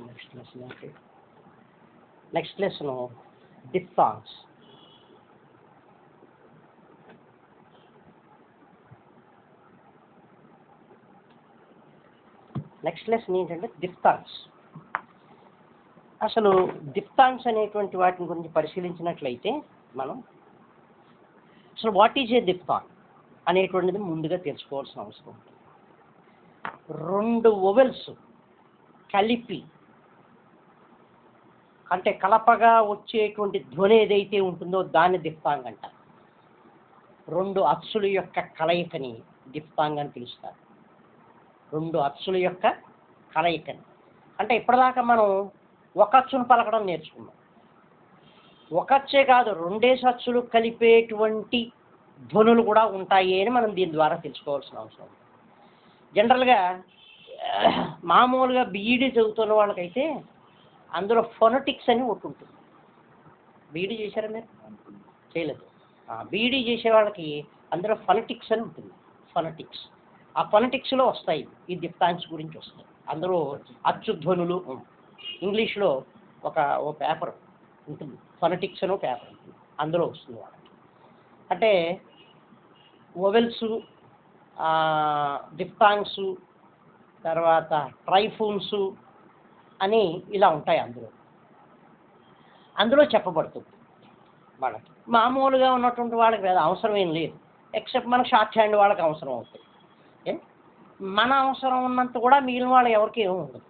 Next lesson ఏంటి? Next lesson diphthongs. Next lesson ఏంటంటే diphthongs. అసలు డిఫ్థాంగ్స్ అనేటువంటి వాటిని గురించి పరిశీలించినట్లయితే మనం అసలు వాట్ ఈజ్ ఏ డిఫ్థాంగ్ అనేటువంటిది ముందుగా తెలుసుకోవాల్సిన అవసరం ఉంటుంది. రెండు వొవెల్స్ కలిపి అంటే కలపగా వచ్చేటువంటి ధ్వని ఏదైతే ఉంటుందో దాన్ని డిఫ్థాంగ్ అంటారు. రెండు అచ్చుల యొక్క కలయికని డిఫ్థాంగ్ అని పిలుస్తారు. రెండు అచ్చుల యొక్క కలయికని అంటే ఇప్పటిదాకా మనం ఒక అచ్చును పలకడం నేర్చుకున్నాం. ఒక అచ్చే కాదు, రెండేసి అచ్చులు కలిపేటువంటి ధ్వనులు కూడా ఉంటాయి అని మనం దీని ద్వారా తెలుసుకోవాల్సిన అవసరం ఉంది. జనరల్గా మామూలుగా బీఈడీ చదువుతున్న వాళ్ళకైతే అందులో ఫొనటిక్స్ అని ఒకటి ఉంటుంది. బీఈడీ చేశారా మీరు? చేయలేదు. బీఈడీ చేసే వాళ్ళకి అందులో ఫొనటిక్స్ అని ఉంటుంది. ఫొనటిక్స్, ఆ ఫొనటిక్స్లో వస్తాయి ఈ డిఫ్థాంగ్స్ గురించి వస్తాయి. అందులో అచ్చు ధ్వనులు ఇంగ్లీష్లో ఓ పేపర్ ఉంటుంది, ఫొనటిక్స్ అని పేపర్ ఉంటుంది, అందులో వస్తుంది వాళ్ళకి. అంటే వొవెల్స్, డిఫ్థాంగ్స్, తర్వాత ట్రైఫూన్స్ అని ఇలా ఉంటాయి. అందులో చెప్పబడుతుంది వాళ్ళకి. మామూలుగా ఉన్నటువంటి వాళ్ళకి అవసరం ఏం లేదు, ఎక్సెప్ట్ మనకు షార్ట్ హ్యాండ్ వాళ్ళకి అవసరం అవుతుంది. మన అవసరం ఉన్నంత కూడా మిగిలిన వాళ్ళు ఎవరికి ఏమి ఉండదు.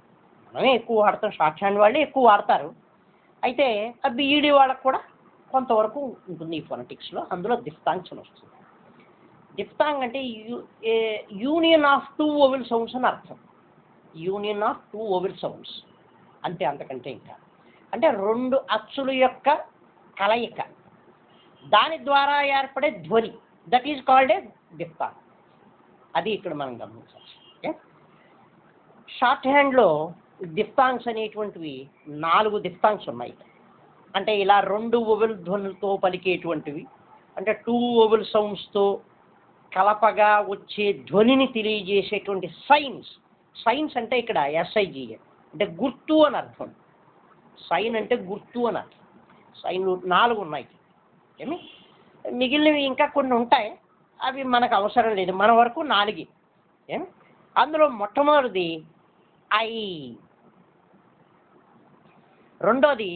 మనమే ఎక్కువ వాడతాం, షార్ట్ హ్యాండ్ వాళ్ళే ఎక్కువ వాడతారు. అయితే ఆ బీఈడీ వాళ్ళకి కూడా కొంతవరకు ఉంటుంది ఈ ఫొనటిక్స్లో. అందులో డిఫ్థాంగ్స్ అని వస్తుంది. డిఫ్థాంగ్ అంటే union of two vowel sounds అని అర్థం. Union of two vowel sounds అంతే, అంతకంటే ఇంకా. అంటే రెండు అచ్చుల యొక్క కలయిక, దాని ద్వారా ఏర్పడే ధ్వని, that is called a diphthong. అది ఇక్కడ మనం గమనించాలి. షార్ట్ హ్యాండ్లో డిఫ్థాంగ్స్ అనేటువంటివి 4 డిఫ్థాంగ్స్ ఉన్నాయి. అంటే ఇలా రెండు వొవెల్ ధ్వనులతో పలికేటువంటివి, అంటే టూ వొవెల్ సౌండ్స్తో కలపగా వచ్చే ధ్వనిని తెలియజేసేటువంటి సైన్స్. సైన్స్ అంటే ఇక్కడ SIGN అంటే గుర్తు అని అర్థం. సైన్ అంటే గుర్తు అని అర్థం. సైన్లు 4 ఉన్నాయి. మిగిలినవి ఇంకా కొన్ని ఉంటాయి, అవి మనకు అవసరం లేదు. మన వరకు 4. అందులో మొట్టమొదటిది ఐ, రెండోది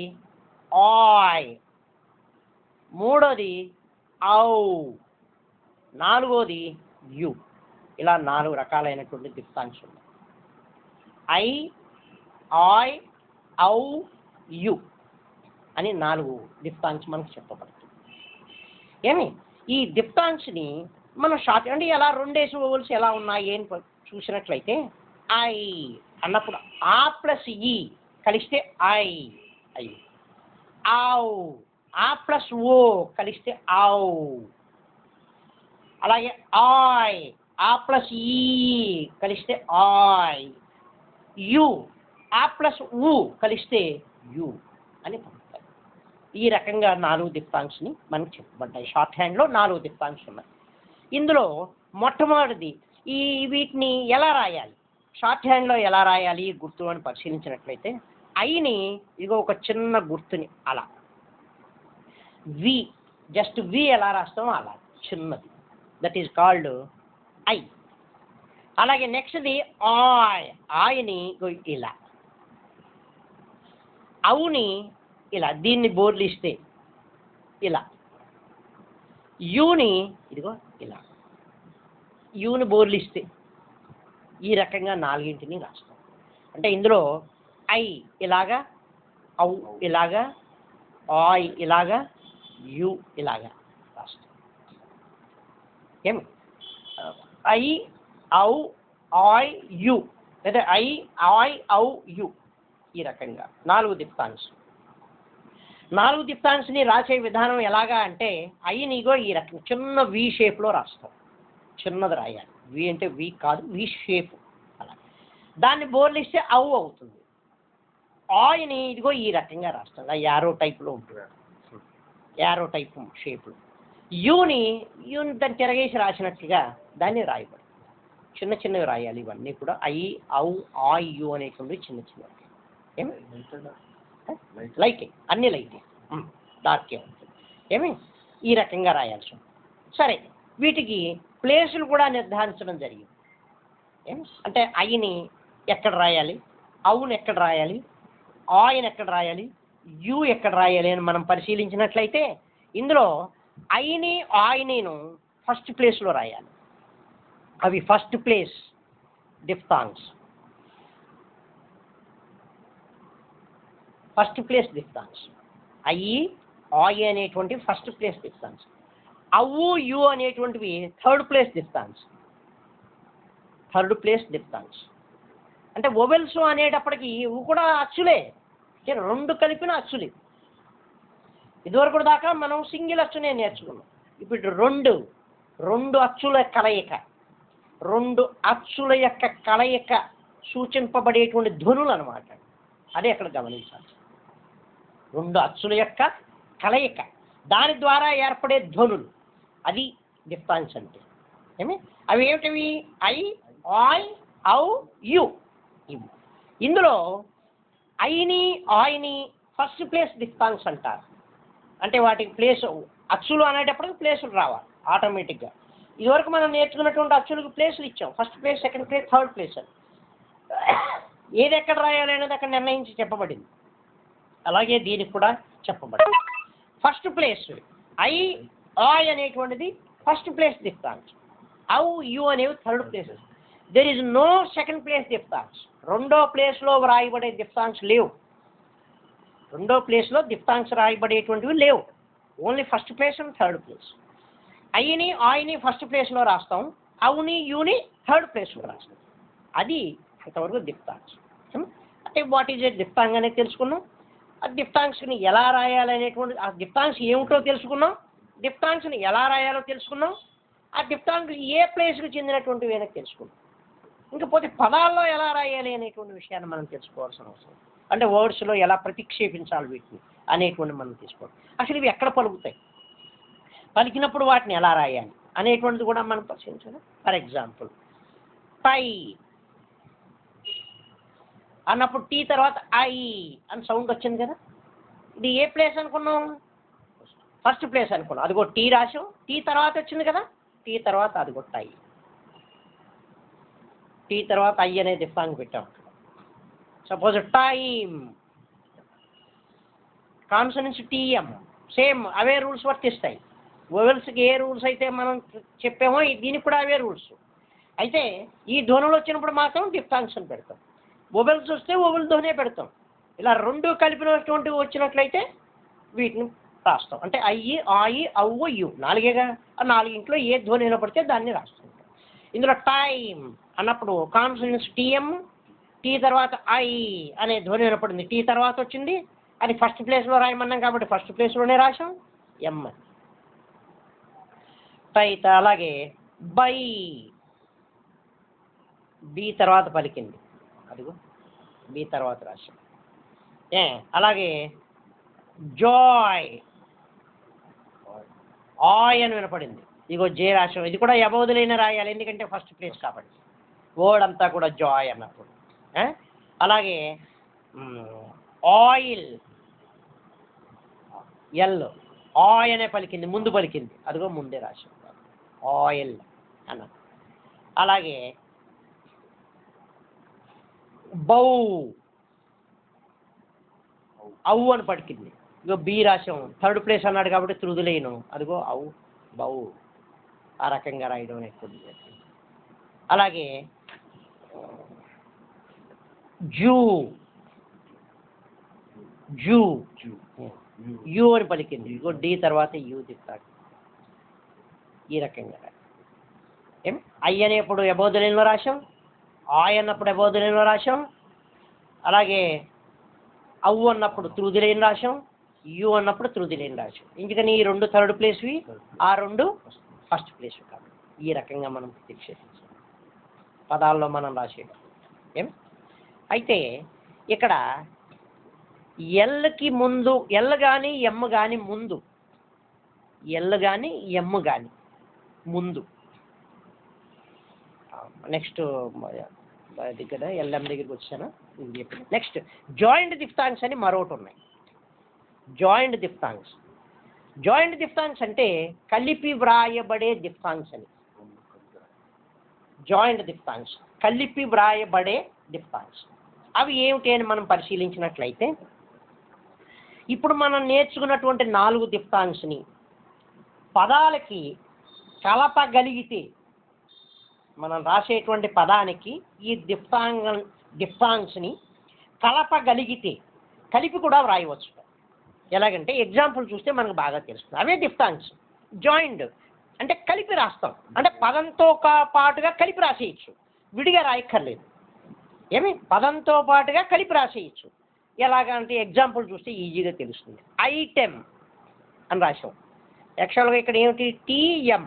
ఆయ్, మూడోది ఔ, నాలుగోది యు. ఇలా 4 రకాలైనటువంటి డిఫ్థాంగ్స్ ఉన్నాయి. ఐ, ఆయ్, ఔ, యు అని 4 డిఫ్థాంగ్స్ మనకు చెప్పబడుతుంది. ఈ డిఫ్థాంగ్స్ని మనం షార్ట్ అంటే ఎలా రెండేసి వొవెల్స్ ఎలా ఉన్నాయి అని చూసినట్లయితే, ఐ అన్నప్పుడు ఆ ప్లస్ ఈ కలిస్తే ఐ, ఐ. ఔ, ఆ ప్లస్ ఓ కలిస్తే ఔ. అలాగే ఆయ్, ఆ ప్లస్ ఈ కలిస్తే ఆయ్. యు, ఆ ప్లస్ ఊ కలిస్తే యు అని పలుకుతాయి. ఈ రకంగా 4 డిఫ్థాంగ్స్ని మనకు చెప్పబడ్డాయి. షార్ట్ హ్యాండ్లో 4 డిఫ్థాంగ్స్ ఉన్నాయి. ఇందులో మొట్టమొదటిది వీటిని ఎలా రాయాలి, షార్ట్ హ్యాండ్లో ఎలా రాయాలి గుర్తు అని పరిశీలించినట్లయితే, ఐని ఇదిగో ఒక చిన్న గుర్తుని అలా, వి జస్ట్ వి ఎలా రాస్తామో అలా చిన్నది, దట్ ఈజ్ కాల్డ్ ఐ. అలాగే నెక్స్ట్ది ఆయ్, ఆయని ఇలా, అవుని ఇలా, దీన్ని బోర్లు ఇస్తే ఇలా, యూని ఇదిగో ఇలా, యూని బోర్లు ఇస్తే ఈ రకంగా 4 రాస్తాం. అంటే ఇందులో ఐ ఇలాగా, ఔ ఇలాగా, ఆయ్ ఇలాగా, యు ఇలాగా రాస్తాం. ఐ, ఔ, ఆయ్, యు, లేదా ఐ, ఆయ్, ఔ, యు, ఈ రకంగా 4 డిఫ్థాంగ్స్. 4 డిఫ్థాంగ్స్ని రాసే విధానం ఎలాగా అంటే, ఐని ఇగో ఈ రకం చిన్న వి షేప్లో రాస్తాం. చిన్నది రాయాలి. వి అంటే వి కాదు, వి షేప్ అలా. దాన్ని బోర్లు ఇస్తే ఔ అవుతుంది. ఆయని ఇదిగో ఈ రకంగా రాస్తాం, యారో టైప్లో ఉంటుంది, యారో టైప్ షేప్లో. యూని దాన్ని తిరగేసి రాసినట్లుగా దాన్ని రాయబడి చిన్న చిన్నవి రాయాలి. ఇవన్నీ కూడా ఐ, ఔ, ఆయ్, యు అనేటువంటి చిన్న చిన్నవి. ఏమి లైటే, అన్ని లైటే, డార్కే ఉంటుంది. ఏమి ఈ రకంగా రాయాల్సి ఉంటుంది. సరే, వీటికి ప్లేసులు కూడా నిర్ధారించడం జరిగింది. ఏమి అంటే ఐని ఎక్కడ రాయాలి, అవును ఎక్కడ రాయాలి, ఆయన ఎక్కడ రాయాలి, యు ఎక్కడ రాయాలి అని మనం పరిశీలించినట్లయితే ఇందులో ఐని ఆయనను ఫస్ట్ ప్లేస్లో రాయాలి. అవి first place diphthongs. First place diphthongs. అయి ఆయి అనేటువంటి ఫస్ట్ ప్లేస్ డిఫ్థాంగ్స్. అవు యు అనేటువంటివి third place diphthongs. Third place diphthongs అంటే వొవెల్స్ అనేటప్పటికి ఇవి కూడా అచ్చులే, రెండు కలిపిన అచ్చులు. ఇదివరకు దాకా మనం సింగిల్ అచ్చునే నేర్చుకున్నాం. ఇప్పుడు రెండు అచ్చుల కలయిక, రెండు అచ్చుల యొక్క కలయిక సూచింపబడేటువంటి ధ్వనులు అనమాట. అదే అక్కడ గమనించాలి. రెండు అచ్చుల యొక్క కలయిక, దాని ద్వారా ఏర్పడే ధ్వనులు, అది డిఫ్థాంగ్స్ అంటే. ఏమి అవి ఏమిటివి? ఐ, ఆయ్, ఔ, యు. ఇవి ఇందులో ఐని ఆయని ఫస్ట్ ప్లేస్ డిఫ్థాంగ్స్ అంటారు. అంటే వాటికి ప్లేస్, అచ్చులు అనేటప్పటికి ప్లేసులు రావాలి ఆటోమేటిక్గా. ఇదివరకు మనం నేర్చుకున్నటువంటి అచ్చులకు ప్లేసులు ఇచ్చాం, first place, second place, third place అని. ఏది ఎక్కడ రాయాలి అనేది అక్కడ నిర్ణయించి చెప్పబడింది. అలాగే దీనికి కూడా చెప్పబడింది. ఫస్ట్ ప్లేస్ ఐ, ఆయ్ అనేటువంటిది ఫస్ట్ ప్లేస్ డిఫ్థాంగ్స్. ఔ, యు అనేవి third places. There is no second place diphthongs. రెండో ప్లేస్లో రాయబడే డిఫ్థాంగ్స్ లేవు. రెండో ప్లేస్లో డిఫ్థాంగ్స్ రాయబడేటువంటివి లేవు. Only first place and third place. ఐని ఆయని ఫస్ట్ ప్లేస్లో రాస్తాం, అవుని యుని థర్డ్ ప్లేస్లో రాస్తాం. అది అంతవరకు డిఫ్థాంగ్స్. అంటే వాట్ ఈజ్ ఏ డిఫ్థాంగ్ అనేది తెలుసుకున్నాం. ఆ డిఫ్థాంగ్స్ని ఎలా రాయాలి అనేటువంటి, ఆ డిఫ్థాంగ్స్ ఏమిటో తెలుసుకున్నాం, డిఫ్థాంగ్స్ని ఎలా రాయాలో తెలుసుకున్నాం, ఆ డిఫ్థాంగ్స్ ఏ ప్లేస్కి చెందినటువంటివి అనేది తెలుసుకున్నాం. ఇంకపోతే పదాల్లో ఎలా రాయాలి అనేటువంటి విషయాన్ని మనం తెలుసుకోవాల్సిన అవసరం. అంటే వర్డ్స్లో ఎలా ప్రతిక్షేపించాలి వీటిని అనేటువంటి మనం తీసుకోవాలి. అసలు ఇవి ఎక్కడ పలుకుతాయి, పలికినప్పుడు వాటిని ఎలా రాయాలి అనేటువంటిది కూడా మనం పరిశీలించాలి. ఫర్ ఎగ్జాంపుల్, టై అన్నప్పుడు టీ తర్వాత ఐ అని సౌండ్ వచ్చింది కదా. ఇది ఏ ప్లేస్ అనుకున్నాం? ఫస్ట్ ప్లేస్ అనుకున్నాం. అదిగో టీ రాసాం, టీ తర్వాత వచ్చింది కదా, టీ తర్వాత అదిగో టై. టీ తర్వాత ఐ అనే డిఫ్థాంగ్ పెట్టాం. Suppose time, consonants TM, same అవే రూల్స్ వర్తిస్తాయి. వొవెల్స్కి ఏ రూల్స్ అయితే మనం చెప్పామో దీనికి కూడా అవే రూల్స్. అయితే ఈ ధ్వనులు వచ్చినప్పుడు మాత్రం డిఫ్థాంగ్స్ అని పెడతాం, వొవెల్స్ వస్తే వొవెల్ ధ్వనే పెడతాం. ఇలా రెండు కలిపినటువంటివి వచ్చినట్లయితే వీటిని రాస్తాం. అంటే అయ్యి, ఆయి, అవ్వు, యు, నాలుగేగా. ఆ నాలుగింట్లో ఏ ధ్వని వినపడితే దాన్ని రాస్తాం. ఇందులో టైమ్ అన్నప్పుడు కాన్సనెంట్స్ టీఎం, టీ తర్వాత ఐ అనే ధ్వని వినపడింది, టీ తర్వాత వచ్చింది, అది ఫస్ట్ ప్లేస్లో రాయమన్నాం కాబట్టి ఫస్ట్ ప్లేస్లోనే రాసాం ఎం అని. టైత అలాగే బై, బి తర్వాత పలికింది, అదిగో బి తర్వాత రాశాం. అలాగే జాయ్, ఆయ్ అని వినపడింది, ఇదిగో జే రాశాం. ఇది కూడా యబోదులైన రాయాలి, ఎందుకంటే ఫస్ట్ ప్లేస్ కాబట్టి. వర్డ్ అంతా కూడా జాయ్ అన్నప్పుడు. అలాగే ఆయిల్, ఎల్, ఆయ్ అనే పలికింది, ముందు పలికింది, అదిగో ముందే రాశాం ఆయిల్ అన్న. అలాగే బౌ, అవు అని పలికింది, ఇగో బి రాశాం, థర్డ్ ప్లేస్ అన్నాడు కాబట్టి త్రుదులేను, అదిగో అవు, బౌ. ఆ రకంగా రాయడం అనేది. అలాగే జూ, జూ, యు అని పలికింది, ఇగో డి తర్వాత యు తిప్పాడు. ఈ రకంగా ఏం ఐ అనేప్పుడు యబోధులలో రాశాం, ఆయ్ అన్నప్పుడు యబోధులలో రాశాం, అలాగే అవ్వు అన్నప్పుడు త్రుదిలేని రాశాం, యు అన్నప్పుడు త్రుదిలేని రాశాం. ఎందుకని ఈ రెండు థర్డ్ ప్లేస్వి, ఆ రెండు ఫస్ట్ ప్లేస్ కాబట్టి. ఈ రకంగా మనం ప్రతిక్షేపించాం పదాల్లో మనం రాసేయడం. ఏం అయితే ఇక్కడ ఎల్కి ముందు, ఎల్ కానీ ఎమ్ కానీ ముందు, ఎల్ కానీ ఎమ్ కానీ ముందు. నెక్స్ట్ దగ్గర ఎల్ఎం దగ్గరికి వచ్చాను. నెక్స్ట్ జాయింట్ దిఫ్తాంగ్స్ అని మరొకటి ఉన్నాయి. జాయింట్ దిఫ్తాంగ్స్. జాయింట్ దిఫ్తాంగ్స్ అంటే కలిపి వ్రాయబడే దిఫ్తాంగ్స్ అని. జాయింట్ దిఫ్తాంగ్స్ కలిపి వ్రాయబడే దిఫ్తాంగ్స్. అవి ఏమిటి అని మనం పరిశీలించినట్లయితే, ఇప్పుడు మనం నేర్చుకున్నటువంటి 4 దిఫ్తాంగ్స్ని పదాలకి కలపగలిగితే, మనం రాసేటువంటి పదానికి ఈ దిఫ్తాంగ్స్ని కలపగలిగితే కలిపి కూడా వ్రాయవచ్చు. ఎలాగంటే ఎగ్జాంపుల్ చూస్తే మనకు బాగా తెలుస్తుంది. అవే దిఫ్తాంగ్స్. జాయింట్ అంటే కలిపి రాస్తాం, అంటే పదంతో పాటుగా కలిపి రాసేయచ్చు, విడిగా రాయక్కర్లేదు. పదంతో పాటుగా కలిపి రాసేయచ్చు. ఎలాగంటే ఎగ్జాంపుల్ చూస్తే ఈజీగా తెలుస్తుంది. ఐటెం అని రాసాం. యాక్చువల్గా ఇక్కడ ఏమిటి, టీఎం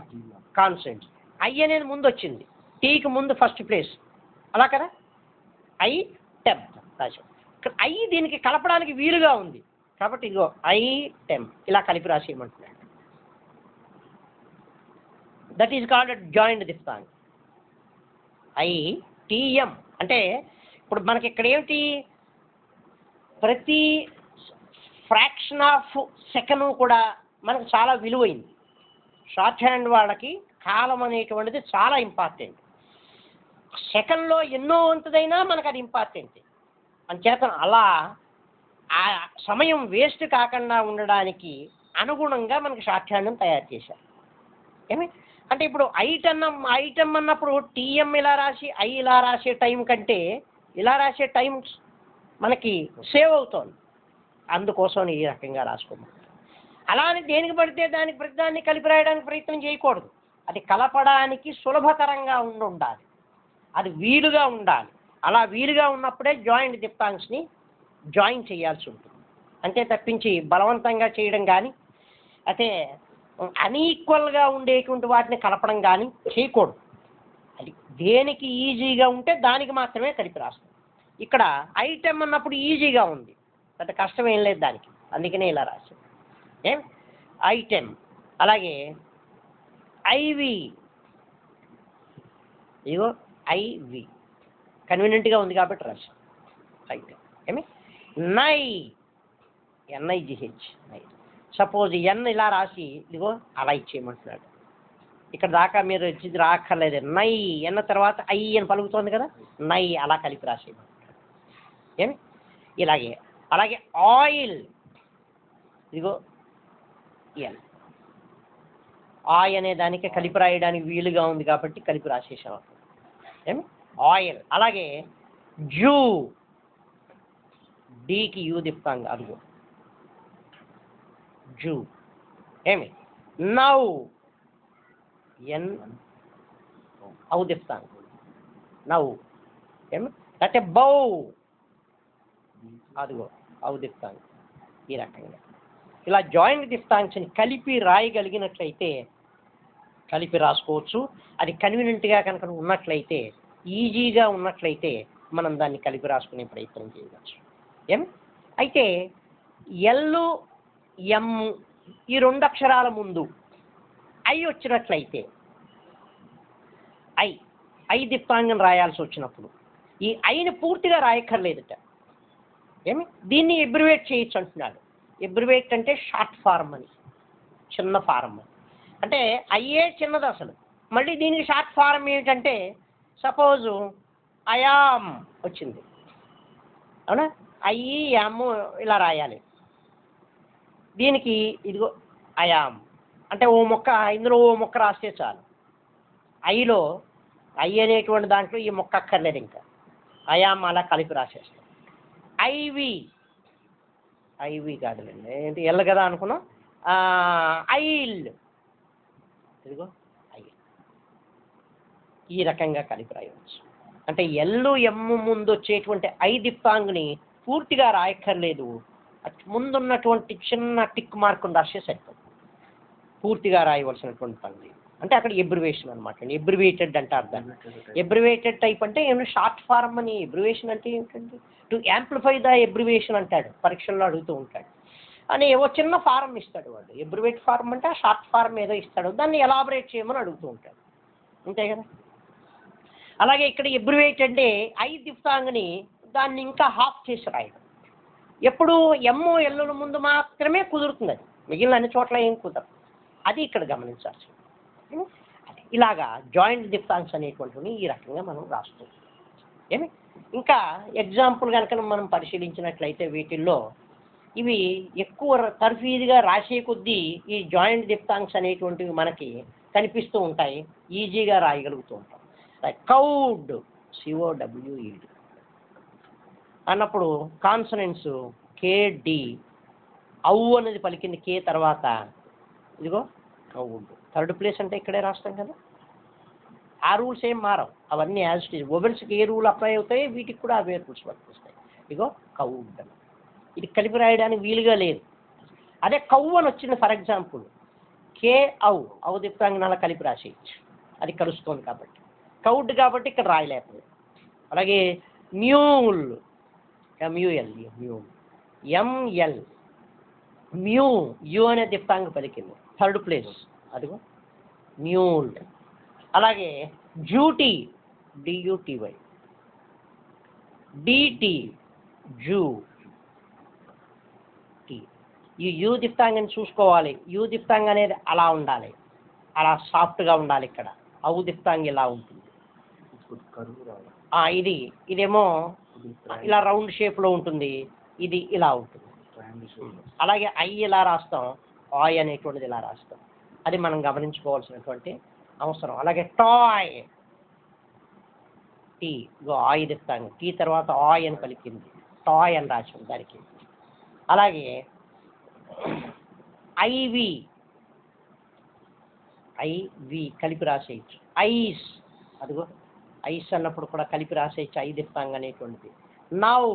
కాన్సెంట్. ఐ అనేది ముందు వచ్చింది, టీకి ముందు ఫస్ట్ ప్లేస్, అలా కదా. ఐటెం రాసాం. ఇక్కడ ఐ దీనికి కలపడానికి వీలుగా ఉంది కాబట్టి ఇదిగో ఐటెం ఇలా కలిపి రాసేయమంటున్నాడు. That is called joint diphthong. ITM అంటే ఇప్పుడు మనకి ఇక్కడ ఏమిటి, ప్రతి ఫ్రాక్షన్ ఆఫ్ సెకండ్ కూడా మనకు చాలా విలువైంది. షార్ట్ హ్యాండ్ వాళ్ళకి కాలం అనేటువంటిది చాలా ఇంపార్టెంట్. సెకండ్లో ఎన్నో వంతుదైనా మనకు అది ఇంపార్టెంట్. అంచేత అలా ఆ సమయం వేస్ట్ కాకుండా ఉండడానికి అనుగుణంగా మనకి షార్ట్ హ్యాండ్ని తయారు చేశారు. అంటే ఇప్పుడు ఐటమ్ అన్నప్పుడు టీఎం ఇలా రాసి ఐ ఇలా రాసే టైం కంటే ఇలా రాసే టైం మనకి సేవ్ అవుతుంది. అందుకోసం ఈ రకంగా రాసుకోమన్నారు. అలా అని దేనికి పడితే దానికి ప్రతిదాన్ని కలిపి రాయడానికి ప్రయత్నం చేయకూడదు. అది కలపడానికి సులభతరంగా ఉండాలి, అది వీలుగా ఉండాలి. అలా వీలుగా ఉన్నప్పుడే జాయింట్ దిఫ్తాంగ్స్ని జాయిన్ చేయాల్సి ఉంటుంది. అంతే తప్పించి బలవంతంగా చేయడం కానీ అయితే అన్ఈక్వల్గా ఉండేటువంటి వాటిని కలపడం కానీ చేయకూడదు. అది దేనికి ఈజీగా ఉంటే దానికి మాత్రమే కలిపి రాస్తాం. ఇక్కడ ఐటెం అన్నప్పుడు ఈజీగా ఉంది, పెద్ద కష్టం ఏం లేదు దానికి, అందుకనే ఇలా రాస్తాం. ఐటెం. అలాగే ఐవి, ఇగో ఐవి కన్వీనియంట్గా ఉంది కాబట్టి రాస్తాం ఐటెం. నై, ఎన్ఐజిహెచ్, నై. సపోజ్ ఎన్ ఇలా రాసి ఇదిగో అలా ఇచ్చేయమంటున్నాడు. ఇక్కడ దాకా మీరు ఇచ్చింది రాక్కర్లేదు. నై ఎన్న తర్వాత ఐ అని పలుకుతుంది కదా, నై అలా కలిపి రాసేయమంటున్నాడు. ఇలాగే. అలాగే ఆయిల్, ఇదిగో ఎల్, ఆయి అనే దానికి కలిపి రాయడానికి వీలుగా ఉంది కాబట్టి కలిపి రాసేసాం. ఆయిల్. అలాగే జూ, డీకి యూ దిప్తాంగా, అదిగో జూ. నౌ, ఎన్ ఔ దిప్తాంగ్, నౌ. అంటే బౌ, అదిగో ఔ దిప్తాంగ్. ఈ రకంగా ఇలా జాయింట్ దిఫ్తాంగ్స్ని కలిపి రాయగలిగినట్లయితే కలిపి రాసుకోవచ్చు. అది కన్వీనియంట్గా కనుక ఉన్నట్లయితే, ఈజీగా ఉన్నట్లయితే మనం దాన్ని కలిపి రాసుకునే ప్రయత్నం చేయవచ్చు. అయితే ఎల్, ఎం ఈ 2 అక్షరాల ముందు ఐ వచ్చినట్లయితే, ఐ దిప్తాంగం రాయాల్సి వచ్చినప్పుడు ఈ ఐని పూర్తిగా రాయక్కర్లేదట. దీన్ని ఎబ్రివేట్ చేయొచ్చు అంటున్నాడు. ఎబ్రివేట్ అంటే షార్ట్ ఫార్మ్ అని, చిన్న ఫార్మ్ అని. అంటే అయ్యే చిన్నది అసలు. మళ్ళీ దీనికి షార్ట్ ఫార్మ్ ఏమిటంటే, సపోజు అయామ్ వచ్చింది, అవునా, అయ్యి యాము ఇలా రాయాలి. దీనికి ఇదిగో అయామ్ అంటే ఓ మొక్క, ఇందులో ఓ మొక్క రాస్తే చాలు. ఐలో ఐ అనేటువంటి దాంట్లో ఈ మొక్క అక్కర్లేదు, ఇంకా అయామ్ అలా కలిపి రాసేస్తాం. ఐవి, ఐవి కాదులేండి, ఏంటి ఎల్ కదా అనుకున్నాం. ఐల్, ఇదిగో ఐల్. ఈ రకంగా కలిపి రాయవచ్చు. అంటే ఎల్లు ఎమ్ము ముందు వచ్చేటువంటి ఐ దిప్తాంగ్ని పూర్తిగా రాయక్కర్లేదు, ముందున్నటువంటి చిన్న టిక్ మార్క్ రాసే సరిపోతుంది. పూర్తిగా రాయవలసినటువంటి పని అంటే అక్కడ ఎబ్రివేషన్ అనమాట. ఎబ్రివేటెడ్ అంటారు దాన్ని. ఎబ్రివేటెడ్ టైప్ అంటే ఏమైనా షార్ట్ ఫార్మ్ అని. ఎబ్రివేషన్ అంటే ఏమిటండి, టు యాంప్లిఫై ద ఎబ్రివేషన్ అంటాడు, పరీక్షల్లో అడుగుతూ ఉంటాడు. అని ఏవో చిన్న ఫారం ఇస్తాడు వాడు. ఎబ్రివేట్ ఫార్మ్ అంటే ఆ షార్ట్ ఫార్మ్ ఏదో ఇస్తాడు, దాన్ని ఎలాబరేట్ చేయమని అడుగుతూ ఉంటాడు, అంతే కదా. అలాగే ఇక్కడ ఎబ్రివేట్ అంటే ఐ దిప్తాంగ్ని దాన్ని ఇంకా హాఫ్ చేసి రాయడం. ఎప్పుడు ఎమ్ము ఎల్లుల ముందు మాత్రమే కుదురుతుంది, అది మిగిలిన అన్ని చోట్ల ఏం కుదరదు. అది ఇక్కడ గమనించాల్సి. ఇలాగా జాయింట్ డిఫాంగ్స్ అనేటువంటివి ఈ రకంగా మనం రాస్తాం. ఏమి ఇంకా ఎగ్జాంపుల్ కనుక మనం పరిశీలించినట్లయితే వీటిల్లో ఇవి ఎక్కువ తర్ఫీదుగా రాసే కొద్దీ ఈ జాయింట్ డిఫాంగ్స్ అనేటువంటివి మనకి కనిపిస్తూ ఉంటాయి, ఈజీగా రాయగలుగుతూ ఉంటాం. కౌడ్, COWED అన్నప్పుడు కాన్సనెంట్స్ KD, అవు అనేది పలికింది కే తర్వాత, ఇదిగో కౌడ్. థర్డ్ ప్లేస్ అంటే ఇక్కడే రాస్తాం కదా. ఆ రూల్స్ ఏం మారవు, అవన్నీ యాజ్ ఇట్ ఈజ్. వొవెల్స్కి ఏ రూల్ అప్లై అవుతాయి వీటికి కూడా అవే రూల్స్ వర్తిస్తాయి. ఇదిగో కౌడ్ అని, ఇది కలిపి రాయడానికి వీలుగా లేదు. అదే కవ్వు అని వచ్చింది ఫర్ ఎగ్జాంపుల్, అవు దిప్తాంగనాల కలిపి రాసేయచ్చు, అది కలుస్తుంది కాబట్టి. కౌడ్ కాబట్టి ఇక్కడ రాయలేకపోయింది. అలాగే మ్యూల్, MUL, ML, యు అనే దిప్తాంగ పలికింది, థర్డ్ ప్లేస్, అదిగో మ్యూల్. అలాగే డ్యూటీ, DUTY, DT, జూ. ఈ యు దిప్తాంగని చూసుకోవాలి. యు దిప్తాంగ అనేది అలా ఉండాలి, అలా సాఫ్ట్గా ఉండాలి. ఇక్కడ అవు దిప్తాంగ ఇలా ఉంటుంది. ఇదేమో ఇలా రౌండ్ షేప్లో ఉంటుంది, ఇది ఇలా ఉంటుంది. అలాగే ఐ ఇలా రాస్తాం, ఆయ్ అనేటువంటిది ఇలా రాస్తాం. అది మనం గమనించుకోవాల్సినటువంటి అవసరం. అలాగే టాయ్, టీ, ఆయ్ దిప్తాంగ, టీ తర్వాత ఆయ్ అని పలికింది, టాయ్ అని రాసాం దానికి. అలాగే IV కలిపి రాసేయచ్చు. ఐస్, అదిగో ఐస్ అన్నప్పుడు కూడా కలిపి రాసేయచ్చు, ఐ దిప్తాంగ అనేటువంటిది. నౌ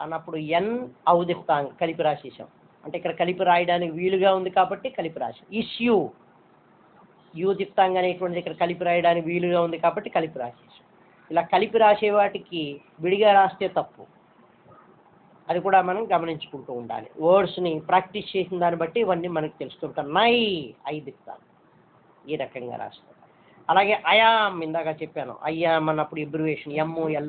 అన్నప్పుడు ఎన్ అవు దిప్తాంగ కలిపి రాసేసాం, అంటే ఇక్కడ కలిపి రాయడానికి వీలుగా ఉంది కాబట్టి కలిపి రాసాం. ఇష్యూ, యు దిప్తాంగ అనేటువంటిది ఇక్కడ కలిపి రాయడానికి వీలుగా ఉంది కాబట్టి కలిపి రాసేసాం. ఇలా కలిపి రాసే వాటికి విడిగా రాస్తే తప్పు, అది కూడా మనం గమనించుకుంటూ ఉండాలి. వర్డ్స్ని ప్రాక్టీస్ చేసిన దాన్ని బట్టి ఇవన్నీ మనకు తెలుస్తుంటాం. ఐ దిప్తాంగ ఈ రకంగా రాస్తాం. అలాగే అయామ్, ఇందాక చెప్పాను, అయ్యామ్ అన్నప్పుడు ఎబ్రివేషన్ ML,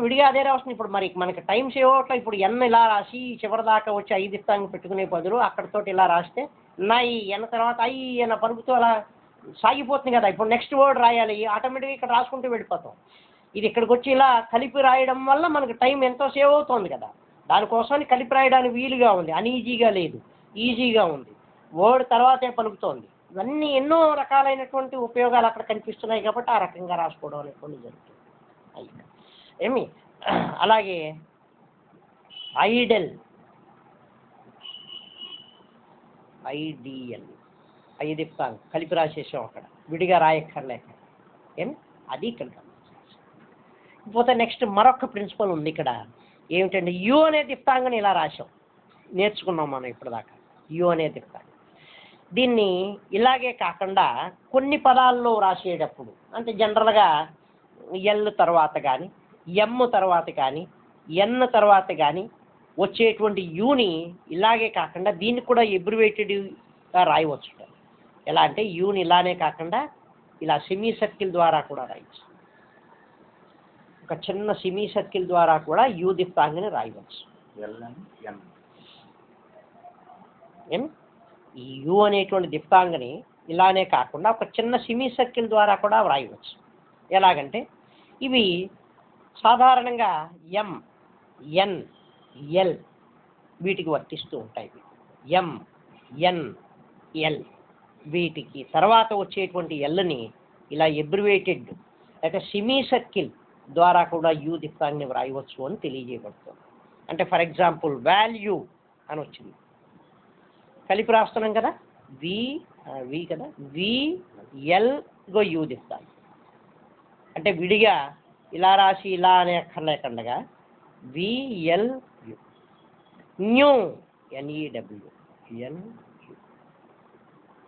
విడిగా అదే రాస్తుంది. ఇప్పుడు మరి మనకి టైం సేవ్ అవట్లా. ఇప్పుడు ఎన్ ఇలా రాసి చివరి దాకా వచ్చి ఐ దిప్తాంగ పెట్టుకునే బదులు అక్కడితో ఇలా రాస్తే ఎన్ తర్వాత ఐ అన్న పలుకుతూ అలా సాగిపోతుంది కదా. ఇప్పుడు నెక్స్ట్ వర్డ్ రాయాలి, ఆటోమేటిక్గా ఇక్కడ రాసుకుంటూ వెళ్ళిపోతాం. ఇది ఇక్కడికి వచ్చి ఇలా కలిపి రాయడం వల్ల మనకు టైం ఎంతో సేవ్ అవుతుంది కదా. దానికోసమని కలిపి రాయడానికి వీలుగా ఉంది, అన్ఈజీగా లేదు, ఈజీగా ఉంది. వర్డ్ తర్వాతే పలుకుతోంది. ఇవన్నీ ఎన్నో రకాలైనటువంటి ఉపయోగాలు అక్కడ కనిపిస్తున్నాయి కాబట్టి ఆ రకంగా రాసుకోవడం అనేటువంటి జరుగుతుంది. ఏమి అలాగే ఐడెల్, IDL, ఐ దిప్తాంగ కలిపి రాసేసాం, అక్కడ విడిగా రాయక్కర్లేక. అది ఇక్కడ పోతే నెక్స్ట్ మరొక ప్రిన్సిపల్ ఉంది ఇక్కడ. ఏమిటంటే యు అనే దిప్తాంగని ఇలా రాసాం, నేర్చుకున్నాం మనం ఇప్పటిదాకా. యు అనే దిప్తాంగ, దీన్ని ఇలాగే కాకుండా కొన్ని పదాల్లో రాసేటప్పుడు, అంటే జనరల్గా ఎల్ తర్వాత కానీ, ఎమ్ తర్వాత కానీ, ఎన్ తర్వాత కానీ వచ్చేటువంటి యూని ఇలాగే కాకుండా దీన్ని కూడా ఎబ్రివేటెడ్గా రాయవచ్చు. ఎలా అంటే యూని ఇలానే కాకుండా ఇలా సెమీ సర్కిల్ ద్వారా కూడా రాయవచ్చు. ఒక చిన్న సెమీ సర్కిల్ ద్వారా కూడా యు దిప్తాంగని రాయవచ్చు. ఈ యు అనేటువంటి దిప్తాంగని ఇలానే కాకుండా ఒక చిన్న సెమీ సర్కిల్ ద్వారా కూడా వ్రాయవచ్చు. ఎలాగంటే ఇవి సాధారణంగా M, N, L వీటికి వర్తిస్తూ ఉంటాయి. M, N, L వీటికి తర్వాత వచ్చేటువంటి ఎల్ని ఇలా ఎబ్రివేటెడ్ అంటే సెమీ సర్కిల్ ద్వారా కూడా యు దిప్తాంగని వ్రాయవచ్చు అని తెలియజేయబడుతుంది. అంటే ఫర్ ఎగ్జాంపుల్ వాల్యూ అని వచ్చింది, కలిపి రాస్తున్నాం కదా, వి కదా, VL యు దిప్తాంగ. అంటే విడిగా ఇలా రాసి ఇలా అనే అక్కర్లేకుండా VL, న్యూ, NEW,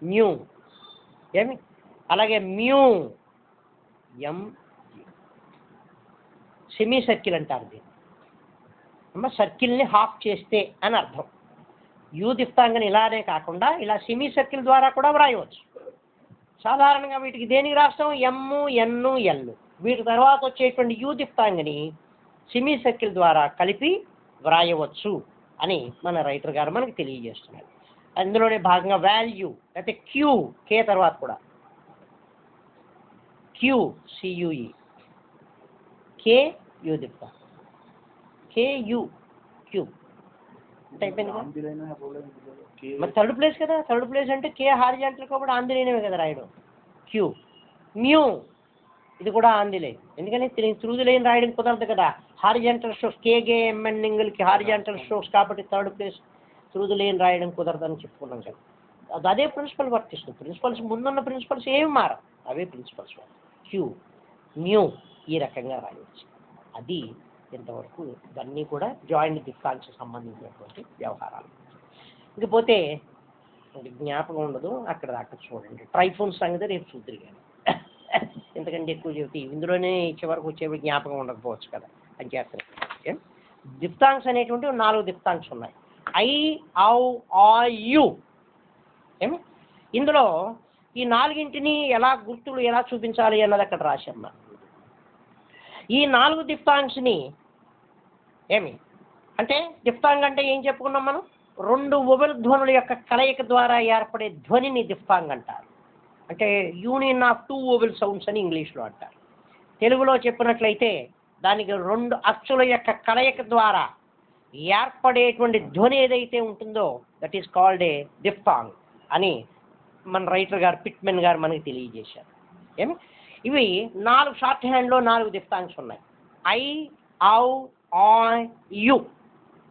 న్యూ. ఏమి అలాగే మ్యూ, M, సెమీ సర్కిల్ అంటారు దీన్ని. సర్కిల్ని హాఫ్ చేస్తే అని అర్థం. యు దిప్తాంగని ఇలానే కాకుండా ఇలా సెమీ సర్కిల్ ద్వారా కూడా వ్రాయవచ్చు. సాధారణంగా వీటికి దేనికి రాస్తాం, M, N, L. వీటి తర్వాత వచ్చేటువంటి యు దిప్తాంగిని సెమీ సర్కిల్ ద్వారా కలిపి వ్రాయవచ్చు అని మన రైటర్ గారు మనకి తెలియజేస్తున్నారు. అందులోనే భాగంగా వాల్యూ అయితే క్యూ, కే తర్వాత కూడా Q C U E, K U diphthong, K U Q అయిపోయింది కదా. మరి థర్డ్ ప్లేస్ కదా, థర్డ్ ప్లేస్ అంటే కే హారిజాంటల్ కాబట్టి ఆంధ్రేయమే కదా రాయడం. క్యూ మ్యూ ఇది కూడా ఆంధ్రలే, ఎందుకని త్రూ ది లైన్ రాయడం కుదరదు కదా. హారిజాంటల్ స్ట్రోక్స్ కేగేఎంఎన్నింగిల్కి హారిజాంటల్ స్ట్రోక్స్ కాబట్టి third place through the line రాయడం కుదరదని చెప్పుకున్నాం కదా. అదే ప్రిన్సిపల్ వర్తిస్తుంది. ప్రిన్సిపల్స్ ముందున్న ప్రిన్సిపల్స్ ఏమి మారవు, అవే ప్రిన్సిపల్స్. క్యూ మ్యూ ఈ రకంగా రాయవచ్చు. అది ఇంతవరకు ఇవన్నీ కూడా జాయింట్ దిప్తాంగ్స్కి సంబంధించినటువంటి వ్యవహారాలు. ఇకపోతే జ్ఞాపకం ఉండదు అక్కడ దాకా చూడండి. ట్రైఫోన్ సంగతి రేపు చూద్దరు కానీ ఎందుకంటే ఎక్కువ చెబితే ఇందులోనే చివరకు వచ్చేవి జ్ఞాపకం ఉండకపోవచ్చు కదా అని చేస్తారు. దిప్తాంగ్స్ అనేటువంటి 4 దిప్తాంగ్స్ ఉన్నాయి. ఐ, ఔ, ఆ, యు. ఇందులో ఈ 4ంటిని ఎలా గుర్తులు ఎలా చూపించాలి అన్నది అక్కడ రాశాం. ఈ 4 దిప్తాంగ్స్ని ఏమి అంటే దిప్తాంగ్ అంటే ఏం చెప్పుకున్నాం మనం, 2 వొవెల్ ధ్వనుల యొక్క కలయిక ద్వారా ఏర్పడే ధ్వనిని దిప్తాంగ్ అంటారు. అంటే యూనియన్ ఆఫ్ 2 వొవెల్ సౌండ్స్ అని ఇంగ్లీష్లో అంటారు. తెలుగులో చెప్పినట్లయితే దానికి 2 అచ్చుల యొక్క కలయిక ద్వారా ఏర్పడేటువంటి ధ్వని ఏదైతే ఉంటుందో దట్ ఈస్ కాల్డ్ ఏ దిప్తాంగ్ అని మన రైటర్ గారు పిట్మెన్ గారు మనకి తెలియజేశారు. ఇవి 4 షార్ట్ హ్యాండ్లో 4 దిప్తాంగ్స్ ఉన్నాయి. ఐ, ఔ, ఆ, యు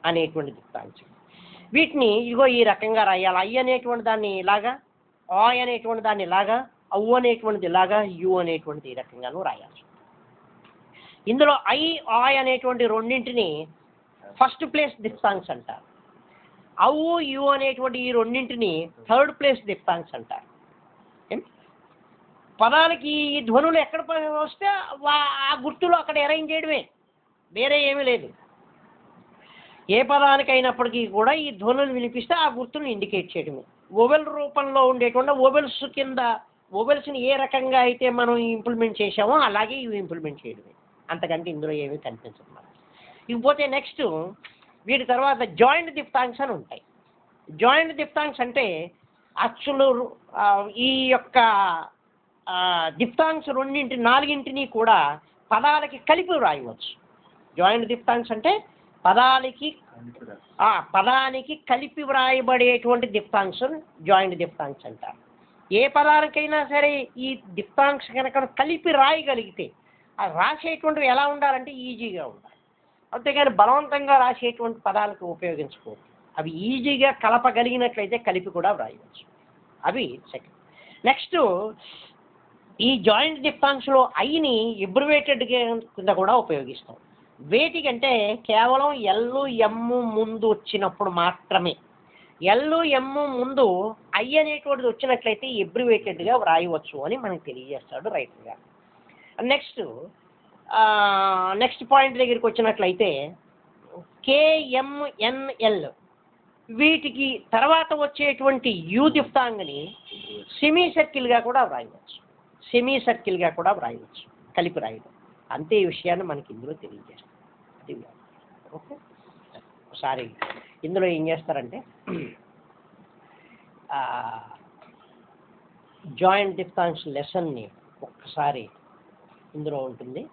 అనేటువంటి దిప్తాంగ్స్. వీటిని ఇదిగో ఈ రకంగా రాయాలి. ఐ అనేటువంటి దాన్ని ఇలాగా, ఆ అనేటువంటి దాన్ని ఇలాగా, ఔ అనేటువంటిది ఇలాగా, యు అనేటువంటిది ఈ రకంగాను రాయాలి. ఇందులో ఐ, ఆ అనేటువంటి 2ంటిని ఫస్ట్ ప్లేస్ దిప్తాంగ్స్ అంటారు. ఔ, యు అనేటువంటి ఈ 2ంటిని థర్డ్ ప్లేస్ దిప్తాంగ్స్ అంటారు. పదాలకి ఈ ధ్వనులు ఎక్కడ వస్తే ఆ గుర్తులు అక్కడ అరేంజ్ చేయడమే, వేరే ఏమీ లేదు. ఏ పదానికి అయినప్పటికీ కూడా ఈ ధ్వనులు వినిపిస్తే ఆ గుర్తులను ఇండికేట్ చేయడమే. ఓవెల్ రూపంలో ఉండేటువంటి ఓవెల్స్ కింద ఓవెల్స్ని ఏ రకంగా అయితే మనం ఇంప్లిమెంట్ చేసామో అలాగే ఇవి ఇంప్లిమెంట్ చేయడమే, అంతకంటే ఇందులో ఏమీ కనిపించదు మనకి. ఇకపోతే నెక్స్ట్ వీటి తర్వాత జాయింట్ దిప్తాంగ్స్ అని ఉంటాయి. జాయింట్ దిప్తాంగ్స్ అంటే అచ్చులు ఈ యొక్క దిప్తాంగ్స్ 4ంటిని కూడా పదాలకి కలిపి వ్రాయవచ్చు. జాయింట్ దిప్తాంగ్స్ అంటే పదానికి కలిపి వ్రాయబడేటువంటి దిప్తాంగ్స్ జాయింట్ దిప్తాంగ్స్ అంటారు. ఏ పదాలకైనా సరే ఈ దిప్తాంగ్స్ కనుక కలిపి రాయగలిగితే ఆ రాసేటువంటివి ఎలా ఉండాలంటే ఈజీగా ఉండాలి. అంతేగాని బలవంతంగా రాసేటువంటి పదాలకు ఉపయోగించుకోవచ్చు. అవి ఈజీగా కలపగలిగినట్లయితే కలిపి కూడా వ్రాయవచ్చు. అవి సెకండ్. నెక్స్ట్ ఈ జాయింట్ దిప్తాంగ్స్లో ఐని ఎబ్రివేటెడ్ కింద కూడా ఉపయోగిస్తాం. వేటికంటే కేవలం ఎల్లు ఎమ్ము ముందు వచ్చినప్పుడు మాత్రమే. ఎల్లు ఎమ్ము ముందు ఐ అనేటువంటిది వచ్చినట్లయితే ఎబ్రివేటెడ్గా వ్రాయవచ్చు అని మనకు తెలియజేస్తాడు రైటర్ గారు. నెక్స్ట్ పాయింట్ దగ్గరికి వచ్చినట్లయితే కేఎంఎన్ఎల్ వీటికి తర్వాత వచ్చేటువంటి యు దిప్తాంగ్ని సెమీ సర్కిల్గా కూడా వ్రాయవచ్చు. కలిపి రాయడం అంతే. ఈ విషయాన్ని మనకి ఇందులో తెలియజేస్తాం. ఓకే, ఒకసారి ఇందులో ఏం చేస్తారంటే జాయింట్ దిప్తాంగ్స్ లెసన్ని ఒక్కసారి ఇందులో ఉంటుంది.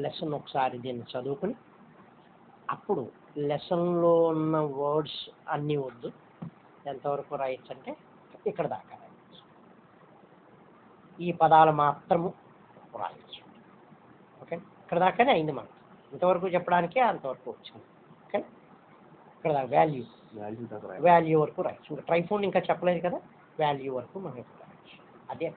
లెసన్ ఒకసారి దీన్ని చదువుకుని అప్పుడు లెసన్లో ఉన్న వర్డ్స్ అన్నీ వద్దు, ఎంతవరకు రాయొచ్చు అంటే ఇక్కడ దాకా రాయచ్చు, ఈ పదాలు మాత్రము రాయచ్చు. ఓకే, ఇక్కడ దాకానే అయింది మనకు. ఇంతవరకు చెప్పడానికే అంతవరకు వచ్చింది. ఓకే, ఇక్కడ దాకా వాల్యూ వరకు రాయచ్చు. ఇంకా ట్రైఫోన్ ఇంకా చెప్పలేదు కదా, వాల్యూ వరకు మనం రాయచ్చు. అదే